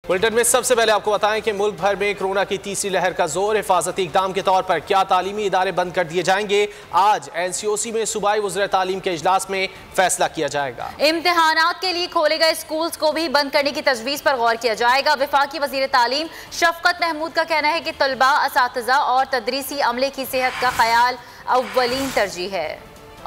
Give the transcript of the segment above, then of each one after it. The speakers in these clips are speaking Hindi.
बुलेटिन में सबसे पहले आपको बताएं कि मुल्क भर में कोरोना की तीसरी लहर का जोर। हिफाजती इकदाम के तौर पर क्या तालीमी इदारे बंद कर दिए जाएंगे? आज NCOC में सूबाई वज़ीर तालीम के इजलास में फैसला किया जाएगा। इम्तिहानात के लिए खोले गए स्कूल्स को भी बंद करने की तजवीज़ पर गौर किया जाएगा। वफाकी वज़ीर तालीम शफकत महमूद का कहना है कि तलबा, असातिज़ा और तदरीसी अमले की सेहत का ख्याल अव्वलीन तरजीह है।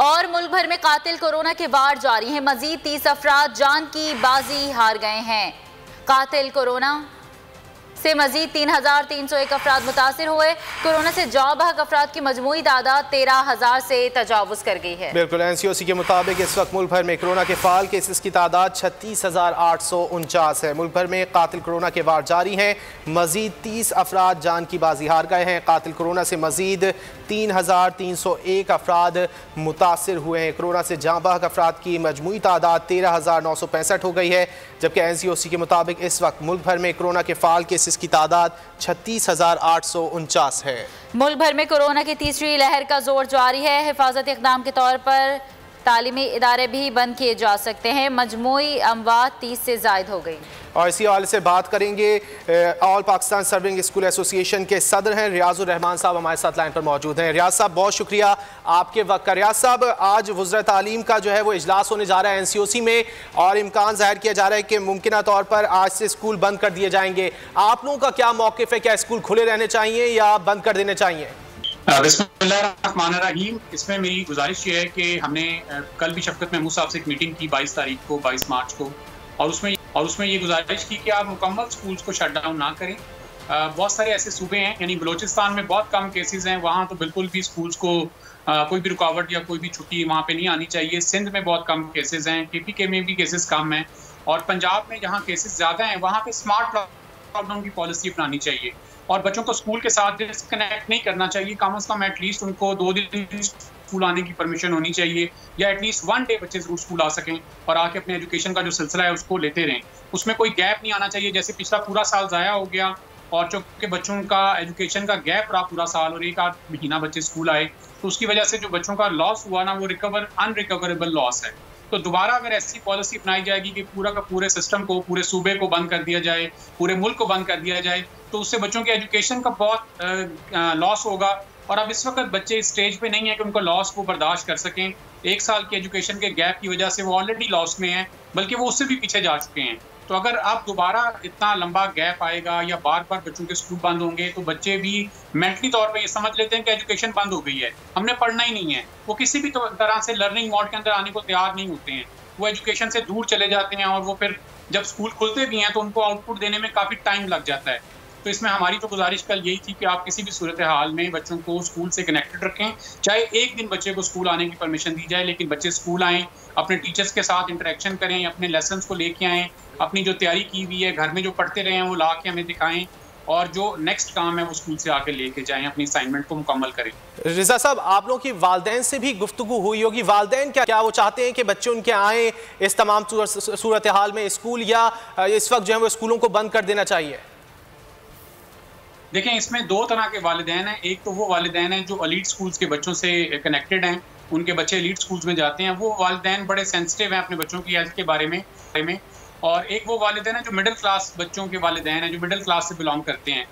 और मुल्क भर में कातिल कोरोना के वार जारी हैं। मजीद 30 अफराद जान की बाजी हार गए हैं। कातिल कोरोना से मजीद 3,301 अफराद मुतासिर हुए। कोरोना से जाँ बहक अफराद की मजमूई तादाद 13,000 से तजावुज़ कर गई है। बिल्कुल, NCOC के मुताबिक इस वक्त मुल्क भर में कोरोना के फाल केसेस की तादाद 36,849 है। मुल्क भर में कातिल कोरोना के वार जारी हैं। मजीद 30 अफराद जान की बाजी हार गए हैं। कातिल कोरोना से मजीद 3,301 अफराद मुतासिर हुए हैं। कोरोना से जाँ बहक अफराद की मजमूई तादाद 13,965 हो गई है, जबकि NCOC के मुताबिक इस वक्त मुल्क भर में कोरोना के फाल केसेस की तादाद 36,849 है। मुल्क भर में कोरोना की तीसरी लहर का जोर जारी है। हिफाजती इक़दाम के तौर पर तालीमी इदारे भी बंद किए जा सकते हैं। मजमूई अमवात 30 से ज़ायद हो गई। और इसी हवाले से बात करेंगे, all Pakistan serving school association के सदर हैं रियाजुर रहमान साहब हमारे साथ लाइन पर मौजूद हैं। रियाज साहब, बहुत शुक्रिया आपके वक्त का। रियाज साहब, आज वज़ीर तालीम का जो है वो इजलास होने जा रहा है NCOC में, और इम्कान जाहिर किया जा रहा है कि मुमकिन तौर पर आज से स्कूल बंद कर दिए जाएंगे। आप लोगों का क्या मौक़िफ़ है? क्या स्कूल खुले रहने चाहिए या बंद कर देने चाहिए? बिस्मिल्लाहिर्रहमानिर्रहीम। इसमें मेरी गुजारिश ये है कि हमने कल भी शफकत महमूद साहब से एक मीटिंग की 22 तारीख को, 22 मार्च को, और उसमें ये गुजारिश की कि आप मुकम्मल स्कूल्स को शट डाउन ना करें। बहुत सारे ऐसे सूबे हैं, यानी बलोचिस्तान में बहुत कम केसेस हैं, वहाँ तो बिल्कुल भी स्कूल्स को कोई भी रुकावट या कोई भी छुट्टी वहाँ पे नहीं आनी चाहिए। सिंध में बहुत कम केसेस हैं, KPK में भी केसेस कम हैं, और पंजाब में जहाँ केसेस ज़्यादा हैं वहाँ पे स्मार्ट लॉकडाउन की पॉलिसी अपनानी चाहिए और बच्चों को स्कूल के साथ डिस्कनेक्ट नहीं करना चाहिए। कम अज़ कम एटलीस्ट उनको 2 दिन स्कूल आने की परमिशन होनी चाहिए, या एटलीस्ट 1 डे बच्चे जरूर स्कूल आ सकें और आके अपने एजुकेशन का जो सिलसिला है उसको लेते रहें। उसमें कोई गैप नहीं आना चाहिए, जैसे पिछला पूरा साल ज़ाया हो गया और चूँकि बच्चों का एजुकेशन का गैप रहा पूरा साल और 1 आध महीना बच्चे स्कूल आए, तो उसकी वजह से जो बच्चों का लॉस हुआ ना, वो अनरिकवरेबल लॉस है। तो दोबारा अगर ऐसी पॉलिसी अपनाई जाएगी कि पूरा का पूरे सिस्टम को, पूरे सूबे को बंद कर दिया जाए, पूरे मुल्क को बंद कर दिया जाए, तो उससे बच्चों के एजुकेशन का बहुत लॉस होगा। और अब इस वक्त बच्चे इस स्टेज पे नहीं है कि उनको लॉस को बर्दाश्त कर सकें। 1 साल के एजुकेशन के गैप की वजह से वो ऑलरेडी लॉस में हैं, बल्कि वो उससे भी पीछे जा चुके हैं। तो अगर अब दोबारा इतना लंबा गैप आएगा या बार बार बच्चों के स्कूल बंद होंगे, तो बच्चे भी मेंटली तौर पे ये समझ लेते हैं कि एजुकेशन बंद हो गई है, हमने पढ़ना ही नहीं है। वो किसी भी तरह से लर्निंग मोड के अंदर आने को तैयार नहीं होते हैं, वो एजुकेशन से दूर चले जाते हैं, और वो फिर जब स्कूल खुलते भी हैं तो उनको आउटपुट देने में काफ़ी टाइम लग जाता है। तो इसमें हमारी तो गुजारिश कल यही थी कि आप किसी भी सूरत हाल में बच्चों को स्कूल से कनेक्टेड रखें, चाहे 1 दिन बच्चे को स्कूल आने की परमिशन दी जाए, लेकिन बच्चे स्कूल आएँ, अपने टीचर्स के साथ इंटरेक्शन करें, अपने लेसन्स को लेके आएँ, अपनी जो तैयारी की हुई है घर में जो पढ़ते रहे हैं वो ला के हमें दिखाएं, और जो नेक्स्ट काम है वो स्कूल से आके लेके जाएं, अपनी असाइनमेंट को मुकम्मल करें। रिजा साहब, आप लोगों की वालदैन से भी गुफ्तगू हुई होगी। वालदैन क्या वो चाहते हैं कि बच्चे उनके आएँ इस तमाम सूरत हाल में स्कूल, या इस वक्त जो है वो स्कूलों को बंद कर देना चाहिए? देखें, इसमें 2 तरह के वालिदैन हैं। एक तो वो वालिदैन हैं जो एलीट स्कूल्स के बच्चों से कनेक्टेड हैं, उनके बच्चे एलीट स्कूल्स में जाते हैं, वो वालिदैन बड़े सेंसिटिव हैं अपने बच्चों की हेल्थ के बारे में। और एक वो वालिदैन हैं जो मिडिल क्लास बच्चों के वालिदैन हैं, जो मिडिल क्लास से बिलोंग करते हैं।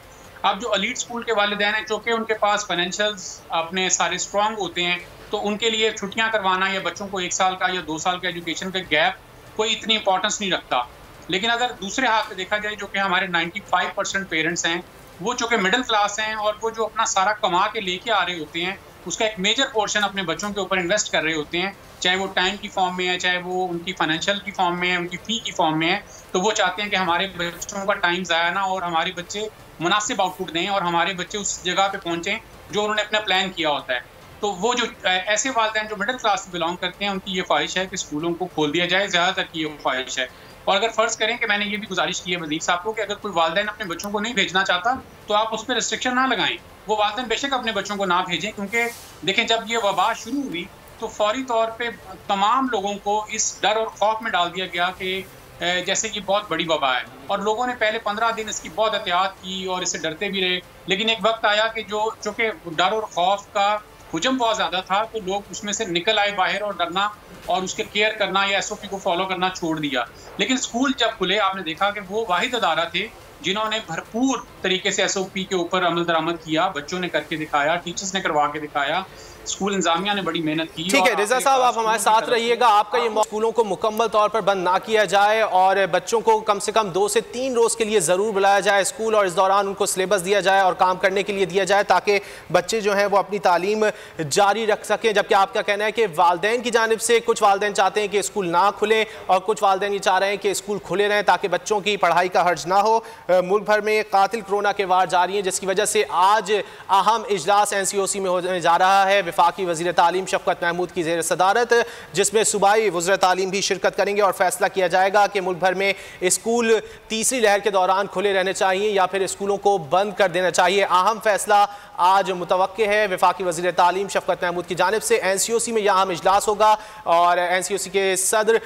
अब जो एलीट स्कूल के वालिदैन हैं, चूँकि उनके पास फाइनेंशियल्स अपने सारे स्ट्रॉन्ग होते हैं, तो उनके लिए छुट्टियाँ करवाना या बच्चों को 1 साल का या 2 साल का एजुकेशन का गैप कोई इतनी इंपॉर्टेंस नहीं रखता। लेकिन अगर दूसरे हाथ से देखा जाए, जो कि हमारे 95% पेरेंट्स हैं, वो चूँकि मिडिल क्लास हैं और वो जो अपना सारा कमा के लेके आ रहे होते हैं, उसका एक मेजर पोर्शन अपने बच्चों के ऊपर इन्वेस्ट कर रहे होते हैं, चाहे वो टाइम की फॉर्म में है, चाहे वो उनकी फाइनेंशियल की फॉर्म में है, उनकी फ़ी की फॉर्म में है। तो वो चाहते हैं कि हमारे बच्चों का टाइम ज़ाया ना, और हमारे बच्चे मुनासिब आउटपुट दें, और हमारे बच्चे उस जगह पे पहुँचें जो उन्होंने अपना प्लान किया होता है। तो वो जो ऐसे वालिदैन जो मिडिल क्लास से बिलोंग करते हैं, उनकी ये ख्वाहिश है कि स्कूलों को खोल दिया जाए, ज़्यादातर की ये ख्वाहिश है। और अगर फ़र्ज़ करें कि मैंने ये भी गुजारिश की है वज़ीर साहब को कि अगर कोई वालिदैन अपने बच्चों को नहीं भेजना चाहता, तो आप उस पर रिस्ट्रिक्शन ना लगाएं। वो वालिदैन बेशक अपने बच्चों को ना भेजें, क्योंकि देखें, जब ये वबा शुरू हुई तो फौरी तौर पे तमाम लोगों को इस डर और खौफ में डाल दिया गया कि जैसे ये बहुत बड़ी वबा है, और लोगों ने पहले 15 दिन इसकी बहुत एहतियात की और इससे डरते भी रहे। लेकिन एक वक्त आया कि चूँकि डर और खौफ का हुजम बहुत ज़्यादा था, तो लोग उसमें से निकल आए बाहर और डरना और उसके केयर करना या SOP को फॉलो करना छोड़ दिया। लेकिन स्कूल जब खुले आपने देखा कि वो वाहिद अदारा थे जिन्होंने भरपूर तरीके से SOP के ऊपर अमल दरामद किया, बच्चों ने करके दिखाया, टीचर्स ने करवा के दिखाया, स्कूल इंतजामिया ने बड़ी मेहनत की। ठीक है रिजा साहब, आप हमारे साथ रहिएगा। आपका ये स्कूलों को मुकम्मल तौर पर बंद ना किया जाए और बच्चों को कम से कम 2 से 3 रोज़ के लिए ज़रूर बुलाया जाए स्कूल, और इस दौरान उनको सिलेबस दिया जाए और काम करने के लिए दिया जाए ताकि बच्चे जो हैं वो अपनी तालीम जारी रख सकें। जबकि आपका कहना है कि वालिदैन की जानिब से कुछ वालिदैन चाहते हैं कि स्कूल ना खुलें और कुछ वालिदैन ये चाह रहे हैं कि स्कूल खुले रहें ताकि बच्चों की पढ़ाई का हर्ज ना हो। मुल्क भर में कातिल कोरोना के वार जारी हैं, जिसकी वजह से आज अहम इजलास NCOC में होने जा रहा है। वफाकी वज़ीर तालीम शफकत महमूद की ज़ेर सदारत, जिसमें सूबाई वज़ीर तालीम भी शिरकत करेंगे और फैसला किया जाएगा कि मुल्क भर में स्कूल तीसरी लहर के दौरान खुले रहने चाहिए या फिर स्कूलों को बंद कर देना चाहिए। अहम फैसला आज मुतवक्के है वफाकी वज़ीर तालीम शफकत महमूद की जानिब से। NCOC में यहाँ इजलास होगा और NCOC के सदर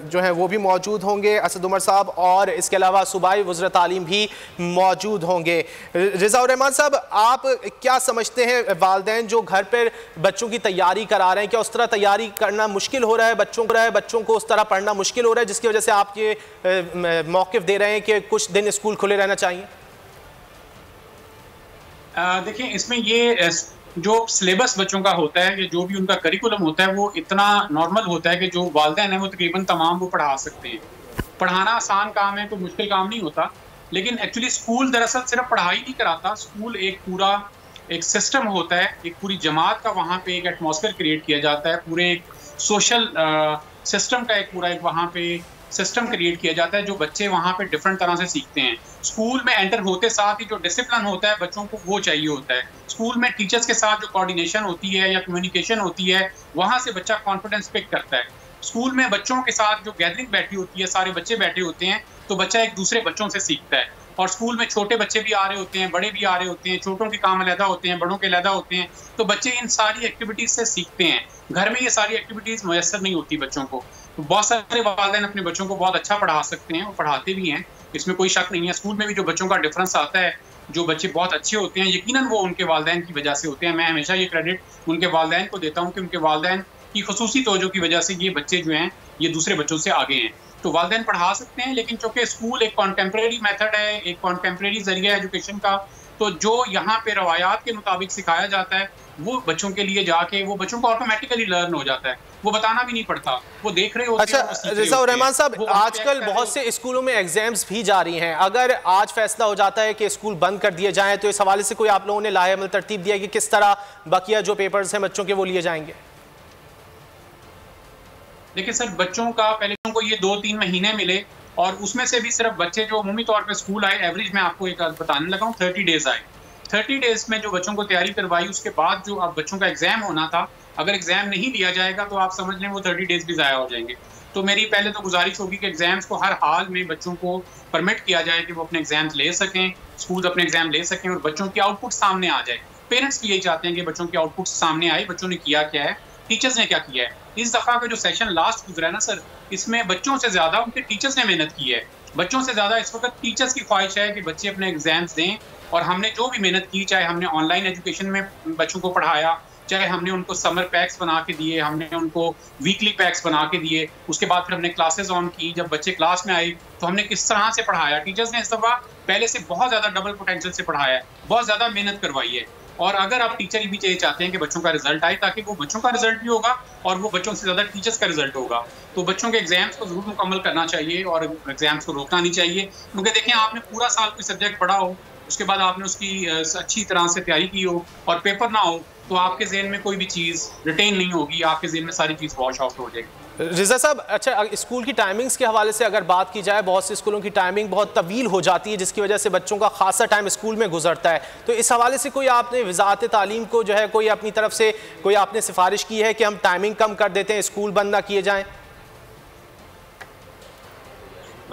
जो है वो भी मौजूद होंगे, असद उमर साहब, और इसके अलावा सूबाई वज़ीर तालीम भी मौजूद होंगे। रिज़ा रहमान साहब, आप क्या समझते हैं, वालिदैन जो घर पर बच्चों की तैयारी करा रहे हैं, क्या उस तरह तैयारी करना मुश्किल हो रहा है बच्चों को उस तरह पढ़ना मुश्किल हो रहा है जिसकी वजह से आप ये मौक़िफ़ दे रहे हैं कि कुछ दिन स्कूल खुले रहना चाहिए? देखिए, इसमें ये जो सिलेबस बच्चों का होता है या जो भी उनका करिकुलम होता है वो इतना नॉर्मल होता है कि जो वालिदैन है वो तकरीबन तमाम वो पढ़ा सकते हैं। पढ़ाना आसान काम है, कोई मुश्किल काम नहीं होता। लेकिन एक्चुअली स्कूल दरअसल सिर्फ पढ़ाई नहीं कराता, स्कूल एक पूरा एक सिस्टम होता है, एक पूरी जमात का वहाँ पे एक एटमॉस्फेयर क्रिएट किया जाता है, पूरे एक सोशल सिस्टम का एक पूरा एक वहाँ पे सिस्टम क्रिएट किया जाता है जो बच्चे वहाँ पे डिफरेंट तरह से सीखते हैं। स्कूल में एंटर होते साथ ही जो डिसिप्लिन होता है बच्चों को वो चाहिए होता है। स्कूल में टीचर्स के साथ जो कोऑर्डिनेशन होती है या कम्युनिकेशन होती है वहाँ से बच्चा कॉन्फिडेंस पिक करता है। स्कूल में बच्चों के साथ जो गैदरिंग बैठी होती है, सारे बच्चे बैठे होते हैं, तो बच्चा एक दूसरे बच्चों से सीखता है। और स्कूल में छोटे बच्चे भी आ रहे होते हैं, बड़े भी आ रहे होते हैं, छोटों के काम अलहदा होते हैं, बड़ों के अलहदा होते हैं, तो बच्चे इन सारी एक्टिविटीज से सीखते हैं। घर में ये सारी एक्टिविटीज मुयस्सर नहीं होती बच्चों को। तो बहुत सारे वालिदैन अपने बच्चों को बहुत अच्छा पढ़ा सकते हैं, वो पढ़ाते भी हैं, इसमें कोई शक नहीं है। स्कूल में भी जो बच्चों का डिफरेंस आता है, जो बच्चे बहुत अच्छे होते हैं, यकीनन वो उनके वालिदैन की वजह से होते हैं। मैं हमेशा ये क्रेडिट उनके वालिदैन को देता हूँ कि उनके वालिदैन की खुसूसी तवज्जो की वजह से ये बच्चे जो हैं ये दूसरे बच्चों से आगे हैं। तो वालिदैन पढ़ा सकते हैं, लेकिन चूंकि स्कूल एक कॉन्टेम्प्रेरी मेथड है, एक कॉन्टेम्प्रेरी जरिया एजुकेशन का, तो जो यहाँ पे रवायात के मुताबिक सिखाया जाता है वो बच्चों के लिए जाके वो बच्चों को ऑटोमेटिकली लर्न हो जाता है, वो बताना भी नहीं पड़ता, वो देख रहे होते हैं। अच्छा रिज़ा रहमान साहब, आजकल बहुत से स्कूलों में एग्जाम्स भी जारी हैं, अगर आज फैसला हो जाता है कि स्कूल बंद कर दिए जाएं तो इस हवाले से कोई आप लोगों ने लाहेअमल तरतीब दिया कि किस तरह बकिया जो पेपर्स हैं बच्चों के वो लिए जाएंगे? देखिए सर, बच्चों का पहले को ये 2-3 महीने मिले और उसमें से भी सिर्फ बच्चे जो अमूमी तौर पे स्कूल आए, एवरेज में आपको एक बताने लगा हूँ, 30 डेज आए। 30 डेज में जो बच्चों को तैयारी करवाई, उसके बाद जो अब बच्चों का एग्जाम होना था, अगर एग्जाम नहीं लिया जाएगा तो आप समझ लें वो 30 डेज भी ज़ाया हो जाएंगे। तो मेरी पहले तो गुजारिश होगी कि एग्जाम्स को हर हाल में बच्चों को परमिट किया जाए कि वो अपने एग्जाम्स ले सकें, स्कूल अपने एग्जाम ले सकें और बच्चों की आउटपुट सामने आ जाए। पेरेंट्स भी यही चाहते हैं कि बच्चों की आउटपुट सामने आए, बच्चों ने किया क्या है, टीचर्स ने क्या किया है। इस दफ़ा का जो सेशन लास्ट गुजरा है ना सर, इसमें बच्चों से ज़्यादा उनके टीचर्स ने मेहनत की है। बच्चों से ज़्यादा इस वक्त टीचर्स की ख्वाहिश है कि बच्चे अपने एग्जाम्स दें, और हमने जो भी मेहनत की, चाहे हमने ऑनलाइन एजुकेशन में बच्चों को पढ़ाया, चाहे हमने उनको समर पैक्स बना के दिए, हमने उनको वीकली पैक्स बना के दिए, उसके बाद फिर हमने क्लासेस ऑन की, जब बच्चे क्लास में आए तो हमने किस तरह से पढ़ाया। टीचर्स ने इस दफ़ा पहले से बहुत ज़्यादा डबल पोटेंशियल से पढ़ाया है, बहुत ज़्यादा मेहनत करवाई है। और अगर आप टीचर भी यही चाहते हैं कि बच्चों का रिजल्ट आए, ताकि वो बच्चों का रिजल्ट भी होगा और वो बच्चों से ज़्यादा टीचर्स का रिजल्ट होगा, तो बच्चों के एग्जाम्स को ज़रूर मुकम्मल करना चाहिए और एग्जाम्स को रोकना नहीं चाहिए। क्योंकि देखें, आपने पूरा साल कोई सब्जेक्ट पढ़ा हो, उसके बाद आपने उसकी अच्छी तरह से तैयारी की हो और पेपर ना हो, तो आपके ज़हन में कोई भी चीज़ रिटेन नहीं होगी, आपके ज़हन में सारी चीज़ वॉश आउट हो जाएगी। रिज़ा साहब, अच्छा स्कूल की टाइमिंग्स के हवाले से अगर बात की जाए, बहुत से स्कूलों की टाइमिंग बहुत तवील हो जाती है जिसकी वजह से बच्चों का खासा टाइम स्कूल में गुजरता है, तो इस हवाले से कोई आपने वज़ारत तालीम को जो है कोई अपनी तरफ से कोई आपने सिफारिश की है कि हम टाइमिंग कम कर देते हैं, स्कूल बंद ना किए जाएँ?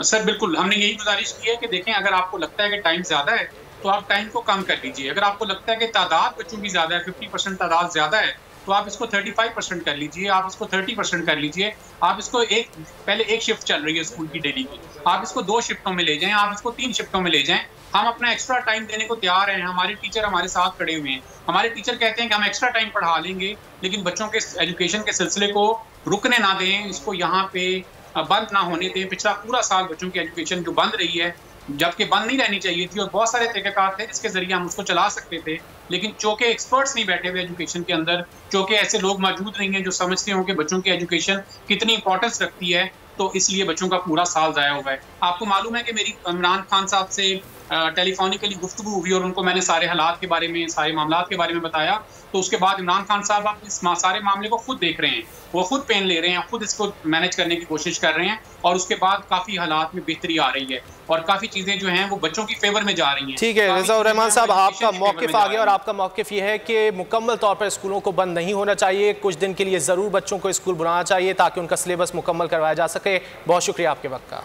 सर बिल्कुल, हमने यही गुजारिश की है कि देखें, अगर आपको लगता है कि टाइम ज़्यादा है तो आप टाइम को कम कर लीजिए। अगर आपको लगता है कि तादाद बच्चों की ज़्यादा है, 50% तादाद ज़्यादा है, तो आप इसको 35% कर लीजिए, आप इसको 30% कर लीजिए। आप इसको पहले एक शिफ्ट चल रही है स्कूल की डेली की, आप इसको 2 शिफ्टों में ले जाएं, आप इसको 3 शिफ्टों में ले जाएं। हम अपना एक्स्ट्रा टाइम देने को तैयार हैं, हमारे टीचर हमारे साथ खड़े हुए हैं। हमारे टीचर कहते हैं कि हम एक्स्ट्रा टाइम पढ़ा लेंगे, लेकिन बच्चों के एजुकेशन के सिलसिले को रुकने ना दें, इसको यहाँ पे बंद ना होने दें। पिछला पूरा साल बच्चों की एजुकेशन जो बंद रही है, जबकि बंद नहीं रहनी चाहिए थी, और बहुत सारे तरीक़ेकार थे जिसके जरिए हम उसको चला सकते थे, लेकिन चूंकि एक्सपर्ट्स नहीं बैठे हुए एजुकेशन के अंदर, चूंकि ऐसे लोग मौजूद नहीं हैं जो समझते हों कि बच्चों की एजुकेशन कितनी इंपॉर्टेंस रखती है, तो इसलिए बच्चों का पूरा साल ज़ाया हुआ है। आपको मालूम है कि मेरी इमरान खान साहब से टेलीफोनिकली गुफ्तगू हुई और उनको मैंने सारे हालात के बारे में, सारे मामलात के बारे में बताया, तो उसके बाद इमरान खान साहब आप इस सारे मामले को खुद देख रहे हैं, वो खुद पेन ले रहे हैं, खुद इसको मैनेज करने की कोशिश कर रहे हैं, और उसके बाद काफ़ी हालात में बेहतरी आ रही है और काफ़ी चीज़ें जो हैं वो बच्चों की फेवर में जा रही हैं। ठीक है रज़ाउर रहमान साहब, आपका मौक़िफ़ आ गया और आपका मौक़िफ़ ये है कि मुकम्मल तौर पर स्कूलों को बंद नहीं होना चाहिए, कुछ दिन के लिए ज़रूर बच्चों को स्कूल बुलाना चाहिए ताकि उनका सिलेबस मुकम्मल करवाया जा सके। बहुत शुक्रिया आपके वक्त का।